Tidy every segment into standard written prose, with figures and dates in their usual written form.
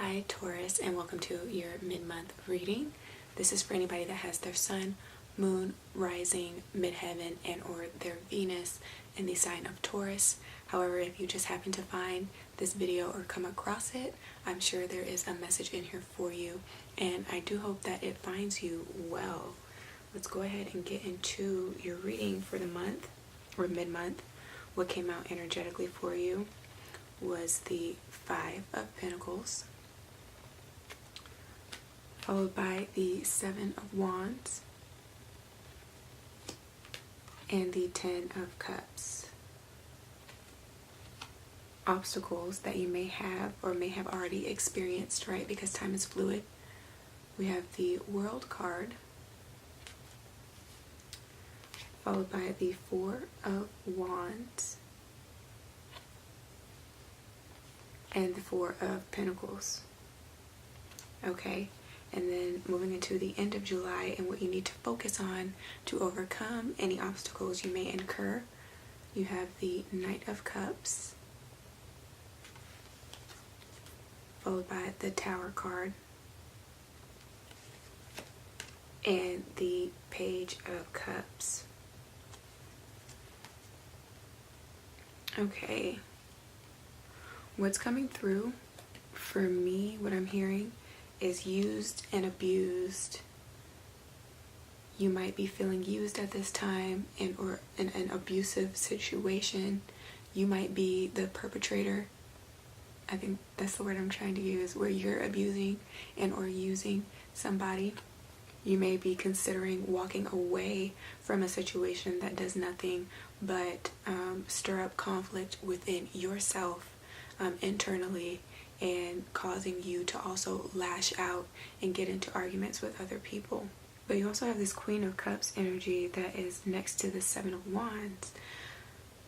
Hi Taurus, and welcome to your mid-month reading. This is for anybody that has their sun, moon, rising, midheaven, and or their Venus in the sign of Taurus. However, if you just happen to find this video or come across it, I'm sure there is a message in here for you, and I do hope that it finds you well. Let's go ahead and get into your reading for the month or mid-month. What came out energetically for you was the Five of Pentacles, followed by the Seven of Wands and the Ten of Cups. Obstacles that you may have or may have already experienced, right? Because time is fluid. We have the World card, followed by the Four of Wands and the Four of Pentacles. Okay. And then moving into the end of July and what you need to focus on to overcome any obstacles you may incur, you have the Knight of Cups, followed by the Tower card, and the Page of Cups. Okay. What's coming through for me, what I'm hearing, is used and abused. You might be feeling used at this time or in an abusive situation. You might be the perpetrator. I think that's the word I'm trying to use, where you're abusing and or using somebody. You may be considering walking away from a situation that does nothing but stir up conflict within yourself internally, and causing you to also lash out and get into arguments with other people. But you also have this Queen of Cups energy that is next to the Seven of Wands.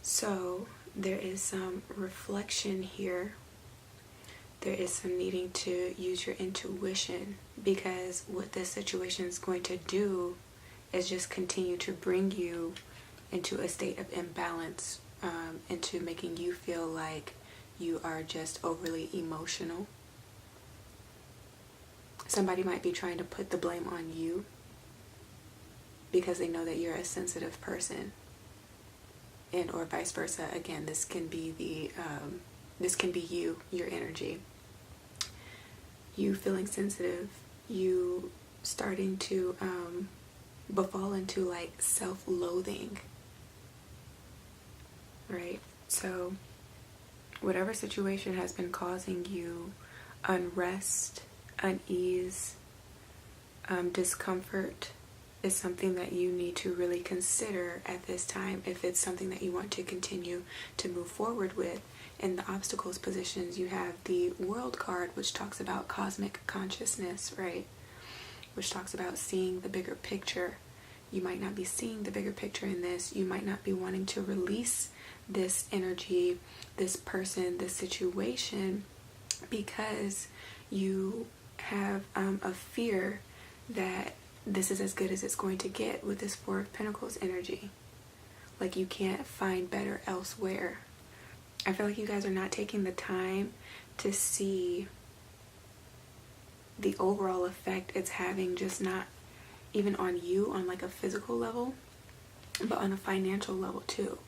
So there is some reflection here. There is some needing to use your intuition, because what this situation is going to do is just continue to bring you into a state of imbalance, into making you feel like you are just overly emotional. Somebody might be trying to put the blame on you because they know that you're a sensitive person, and or vice versa. Again, this can be your energy. You feeling sensitive, you starting to fall into like self-loathing, right? So whatever situation has been causing you unrest, unease, discomfort is something that you need to really consider at this time if it's something that you want to continue to move forward with. In the obstacles positions, you have the World card, which talks about cosmic consciousness, right? Which talks about seeing the bigger picture. You might not be seeing the bigger picture in this. You might not be wanting to release this energy, this person, this situation, because you have a fear that this is as good as it's going to get with this Four of Pentacles energy. Like you can't find better elsewhere. I feel like you guys are not taking the time to see the overall effect it's having, just not even on you on like a physical level, but on a financial level too.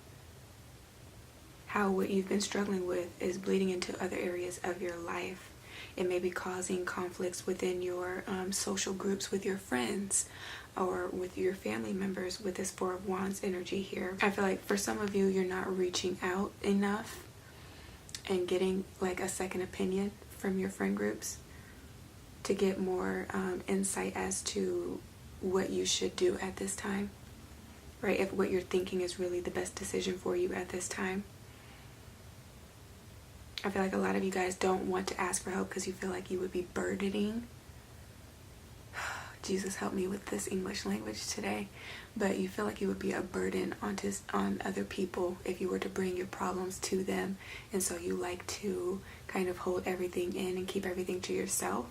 How what you've been struggling with is bleeding into other areas of your life. It may be causing conflicts within your social groups with your friends or with your family members with this Four of Wands energy here. I feel like for some of you, you're not reaching out enough and getting like a second opinion from your friend groups to get more insight as to what you should do at this time, right? If what you're thinking is really the best decision for you at this time. I feel like a lot of you guys don't want to ask for help because you feel like you would be burdening. Jesus help me with this English language today. But you feel like you would be a burden on other people if you were to bring your problems to them. And so you like to kind of hold everything in and keep everything to yourself.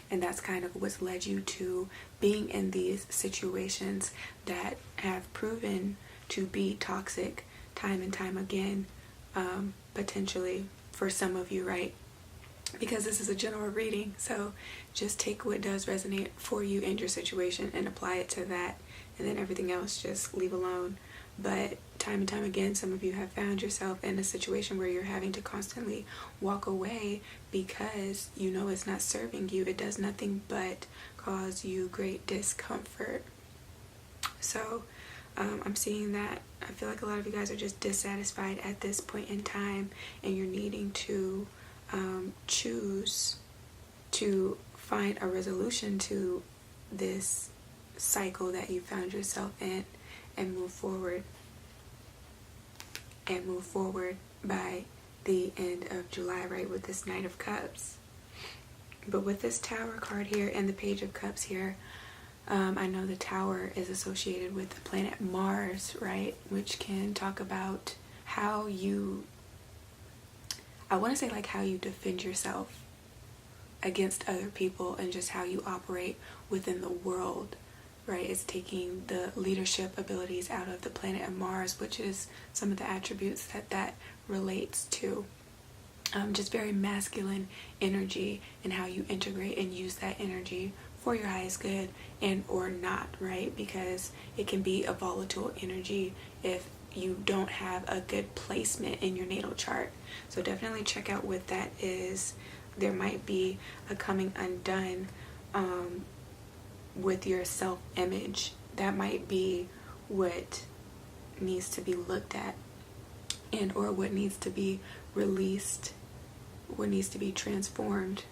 And that's kind of what's led you to being in these situations that have proven to be toxic time and time again, potentially for some of you, right? because this is a general reading. So just take what does resonate for you and your situation and apply it to that, and then everything else just leave alone. But time and time again, some of you have found yourself in a situation where you're having to constantly walk away because you know it's not serving you. It does nothing but cause you great discomfort. So I'm seeing that. I feel like a lot of you guys are just dissatisfied at this point in time, and you're needing to choose to find a resolution to this cycle that you found yourself in, and move forward by the end of July, right, with this Knight of Cups. But with this Tower card here and the Page of Cups here, I know the Tower is associated with the planet Mars, right, which can talk about how you, I want to say like how you defend yourself against other people and just how you operate within the world. Right, it's taking the leadership abilities out of the planet of Mars, which is some of the attributes that relates to. Just very masculine energy, and how you integrate and use that energy for your highest good and or not, right? Because it can be a volatile energy if you don't have a good placement in your natal chart. So definitely check out what that is. There might be a coming undone with your self-image. That might be what needs to be looked at, and or what needs to be released, what needs to be transformed.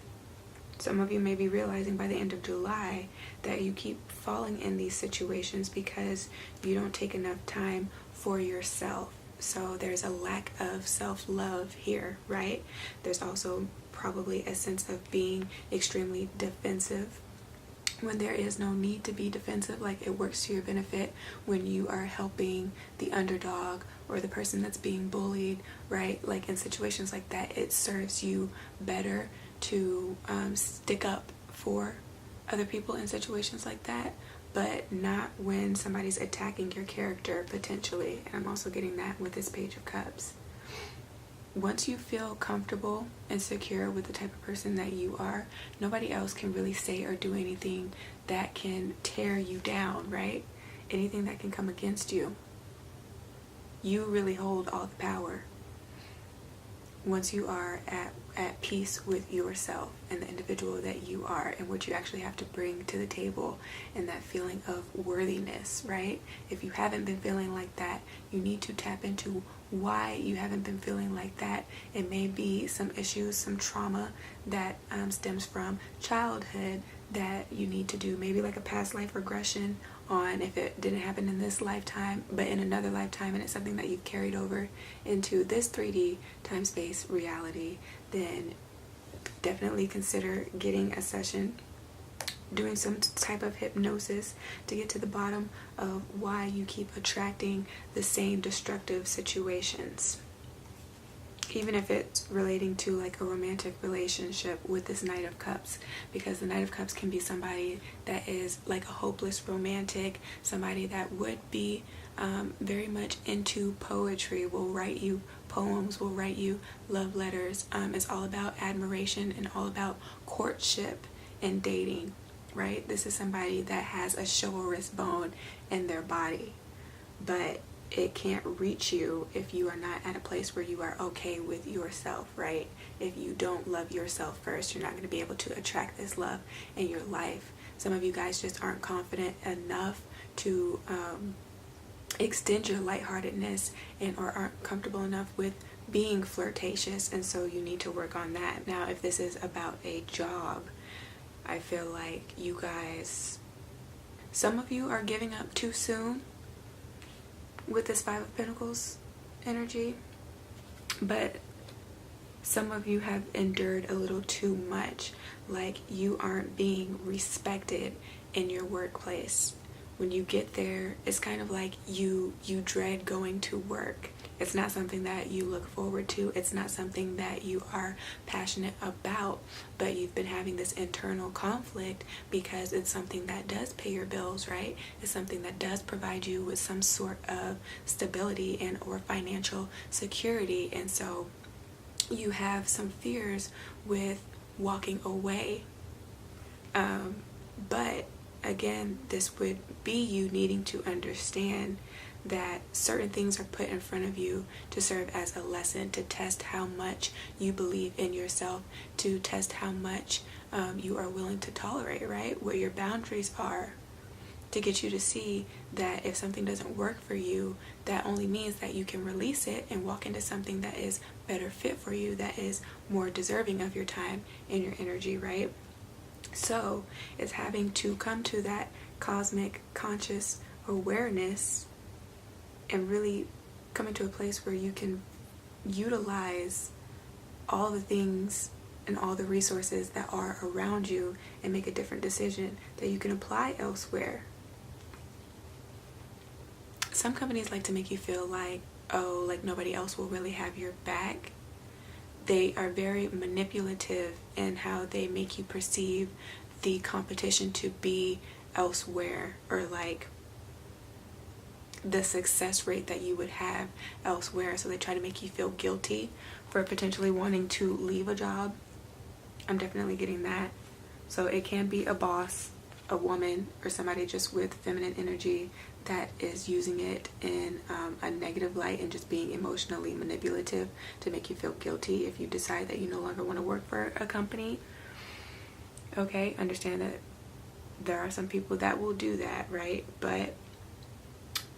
Some of you may be realizing by the end of July that you keep falling in these situations because you don't take enough time for yourself. So there's a lack of self-love here, right? There's also probably a sense of being extremely defensive when there is no need to be defensive. Like, it works to your benefit when you are helping the underdog or the person that's being bullied, right? Like in situations like that, it serves you better to stick up for other people in situations like that, but not when somebody's attacking your character potentially. And I'm also getting that with this Page of Cups. Once you feel comfortable and secure with the type of person that you are, nobody else can really say or do anything that can tear you down, right? Anything that can come against you. You really hold all the power once you are at peace with yourself and the individual that you are and what you actually have to bring to the table, and that feeling of worthiness, right? If you haven't been feeling like that, you need to tap into why you haven't been feeling like that. It may be some issues, some trauma that stems from childhood that you need to do, maybe like a past life regression on if it didn't happen in this lifetime but in another lifetime, and it's something that you've carried over into this 3D time-space reality. Then definitely consider getting a session, doing some type of hypnosis to get to the bottom of why you keep attracting the same destructive situations, even if it's relating to like a romantic relationship with this Knight of Cups, because the Knight of Cups can be somebody that is like a hopeless romantic, somebody that would be very much into poetry, will write you poems, will write you love letters. It's all about admiration and all about courtship and dating, right? This is somebody that has a chivalrous bone in their body, but it can't reach you if you are not at a place where you are okay with yourself, right? If you don't love yourself first, you're not going to be able to attract this love in your life. Some of you guys just aren't confident enough to extend your lightheartedness, and or aren't comfortable enough with being flirtatious, and so you need to work on that. Now, if this is about a job, I feel like you guys, some of you are giving up too soon with this Five of Pentacles energy, but some of you have endured a little too much. Like, you aren't being respected in your workplace. When you get there, it's kind of like you dread going to work. It's not something that you look forward to. It's not something that you are passionate about, but you've been having this internal conflict because it's something that does pay your bills, right? It's something that does provide you with some sort of stability and or financial security. And so you have some fears with walking away. But again, this would be you needing to understand that certain things are put in front of you to serve as a lesson, to test how much you believe in yourself, to test how much you are willing to tolerate, right? Where your boundaries are, to get you to see that if something doesn't work for you, that only means that you can release it and walk into something that is better fit for you, that is more deserving of your time and your energy, right? So it's having to come to that cosmic conscious awareness and really coming to a place where you can utilize all the things and all the resources that are around you and make a different decision that you can apply elsewhere. Some companies like to make you feel like, oh, like nobody else will really have your back. They are very manipulative in how they make you perceive the competition to be elsewhere, or like the success rate that you would have elsewhere. So they try to make you feel guilty for potentially wanting to leave a job. I'm definitely getting that. So it can be a boss, a woman, or somebody just with feminine energy that is using it in a negative light and just being emotionally manipulative to make you feel guilty if you decide that you no longer want to work for a company. Okay, understand that there are some people that will do that, right? But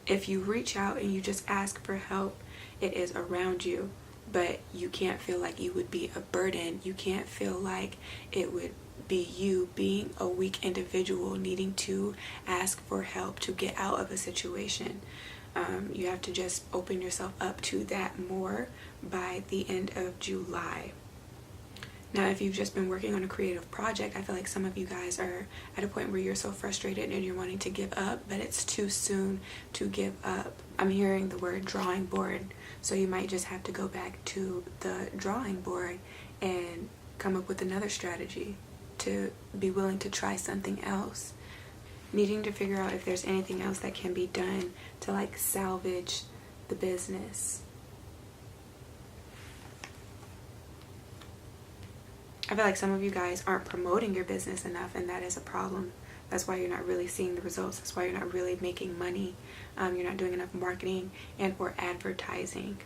if you reach out and you just ask for help, it is around you, but you can't feel like you would be a burden. You can't feel like it would be you being a weak individual needing to ask for help to get out of a situation. You have to just open yourself up to that more by the end of July. Now, if you've just been working on a creative project, I feel like some of you guys are at a point where you're so frustrated and you're wanting to give up, but it's too soon to give up. I'm hearing the word drawing board, so you might just have to go back to the drawing board and come up with another strategy, to be willing to try something else, needing to figure out if there's anything else that can be done to like salvage the business. I feel like some of you guys aren't promoting your business enough, and that is a problem. That's why you're not really seeing the results. That's why you're not really making money. You're not doing enough marketing and or advertising.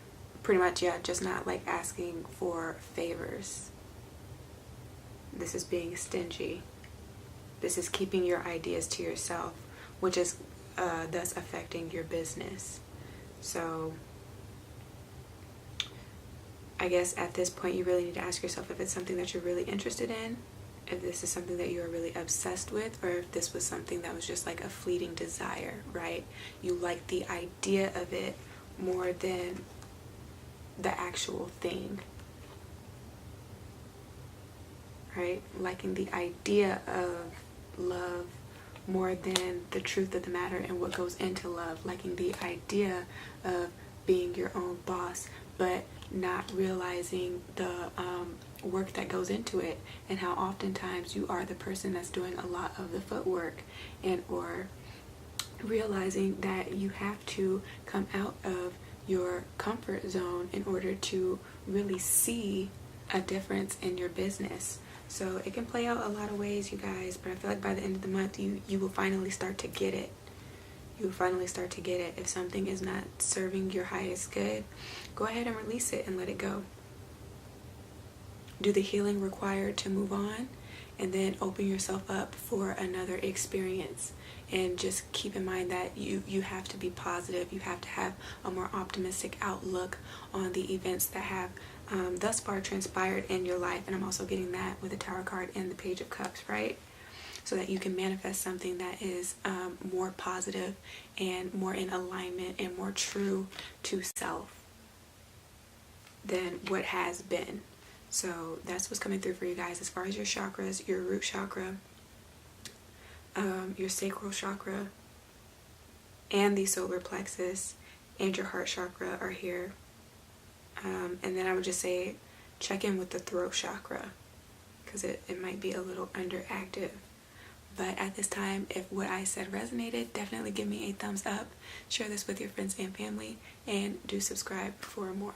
Pretty much, yeah, just not like asking for favors. This is being stingy. This is keeping your ideas to yourself, which is thus affecting your business. So I guess at this point you really need to ask yourself if it's something that you're really interested in, if this is something that you're really obsessed with, or if this was something that was just like a fleeting desire, right? You like the idea of it more than the actual thing, right? Liking the idea of love more than the truth of the matter and what goes into love. Liking the idea of being your own boss, but not realizing the work that goes into it, and how oftentimes you are the person that's doing a lot of the footwork, and or realizing that you have to come out of your comfort zone in order to really see a difference in your business. So it can play out a lot of ways, you guys, but I feel like by the end of the month you will finally start to get it. You will finally start to get it. If something is not serving your highest good, go ahead and release it and let it go. Do the healing required to move on, and then open yourself up for another experience. And just keep in mind that you have to be positive. You have to have a more optimistic outlook on the events that have thus far transpired in your life. And I'm also getting that with the Tower card and the Page of Cups, right? So that you can manifest something that is more positive and more in alignment and more true to self than what has been. So that's what's coming through for you guys as far as your chakras. Your root chakra, your sacral chakra, and the solar plexus, and your heart chakra are here. And then I would just say check in with the throat chakra, because it might be a little underactive. But at this time, if what I said resonated, definitely give me a thumbs up. Share this with your friends and family, and do subscribe for more.